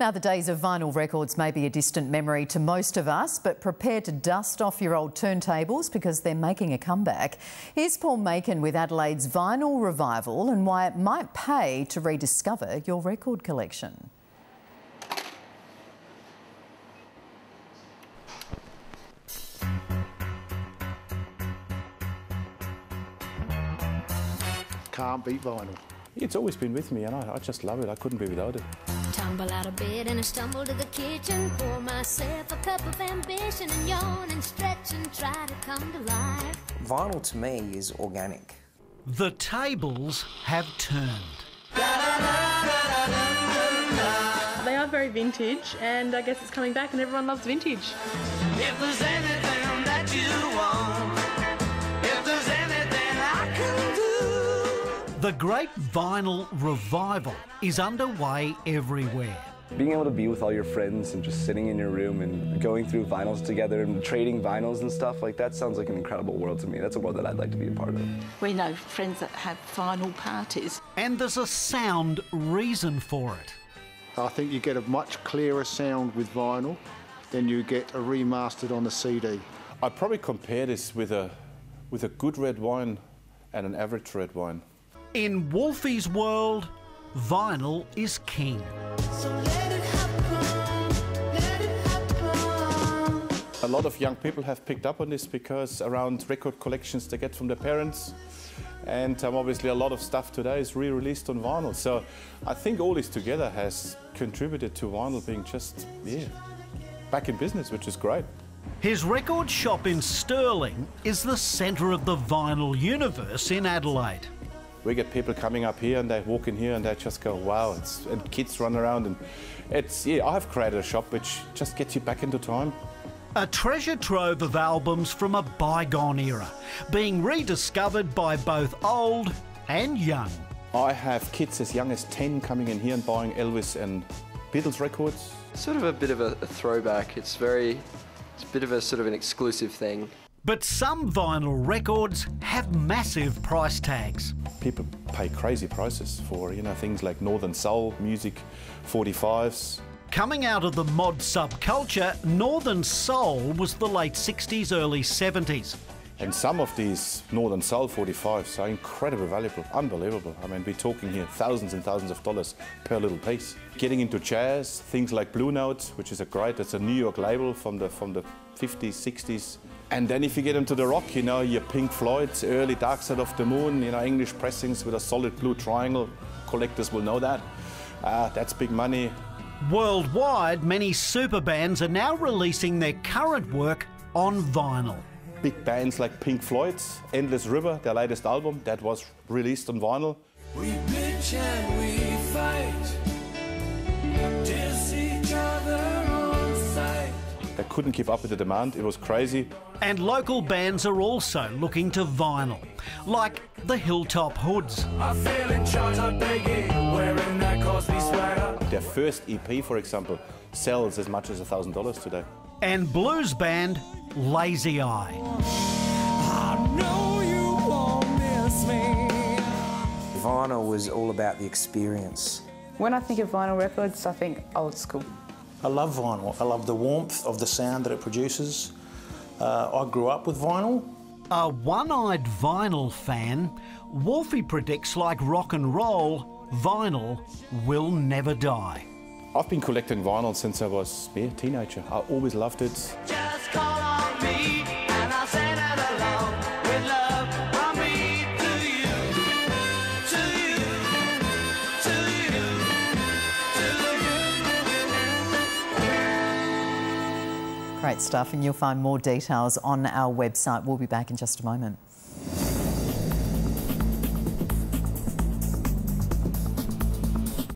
Now, the days of vinyl records may be a distant memory to most of us, but prepare to dust off your old turntables because they're making a comeback. Here's Paul Macon with Adelaide's Vinyl Revival and why it might pay to rediscover your record collection. Can't beat vinyl. It's always been with me and I just love it. I couldn't be without it. Tumble out of bed and I stumble to the kitchen, pour myself a cup of ambition and yawn and stretch and try to come to life. Vinyl to me is organic. The tables have turned. They are very vintage and I guess it's coming back and everyone loves vintage. If there's anything that you want, if there's anything I can do. The great vinyl revival is underway everywhere. Being able to be with all your friends and just sitting in your room and going through vinyls together and trading vinyls and stuff like that sounds like an incredible world to me. That's a world that I'd like to be a part of. We know friends that have vinyl parties. And there's a sound reason for it. I think you get a much clearer sound with vinyl than you get a remastered on the CD. I'd probably compare this with a good red wine and an average red wine. In Wolfies' world, vinyl is king. So let it happen, let it happen. A lot of young people have picked up on this because around record collections they get from their parents, and obviously a lot of stuff today is re-released on vinyl. So I think all this together has contributed to vinyl being just, back in business, which is great. His record shop in Stirling is the centre of the vinyl universe in Adelaide. We get people coming up here and they walk in here and they just go, wow, and kids run around and I've created a shop which just gets you back into time. A treasure trove of albums from a bygone era, being rediscovered by both old and young. I have kids as young as 10 coming in here and buying Elvis and Beatles records. Sort of a bit of a throwback. It's a bit of a sort of an exclusive thing. But some vinyl records have massive price tags. People pay crazy prices for, things like Northern Soul music, 45s. Coming out of the mod subculture, Northern Soul was the late 60s, early 70s. And some of these Northern Soul 45s are incredibly valuable, unbelievable. I mean, we're talking here thousands and thousands of dollars per little piece. Getting into jazz, things like Blue Note, which is it's a New York label from the 50s, 60s. And then if you get into the rock, your Pink Floyd's early Dark Side of the Moon, English pressings with a solid blue triangle. Collectors will know that. That's big money. Worldwide, many super bands are now releasing their current work on vinyl. Big bands like Pink Floyd's Endless River, their latest album, that was released on vinyl. We bitch and we fight, diss each other on sight. They couldn't keep up with the demand, it was crazy. And local bands are also looking to vinyl, like the Hilltop Hoods. I feel in charge, I'm begging, wearing that costly swagger. Their first EP, for example, sells as much as $1,000 today. And blues band Lazy Eye. I know you won't miss me. Vinyl was all about the experience. When I think of vinyl records, I think old school. I love vinyl. I love the warmth of the sound that it produces. I grew up with vinyl. A one-eyed vinyl fan, Wolfie predicts, like rock and roll, vinyl will never die. I've been collecting vinyl since I was a teenager. I always loved it. Just call on me and I'll send it along with love from me to you, to you, to you, to you. Great stuff, and you'll find more details on our website. We'll be back in just a moment.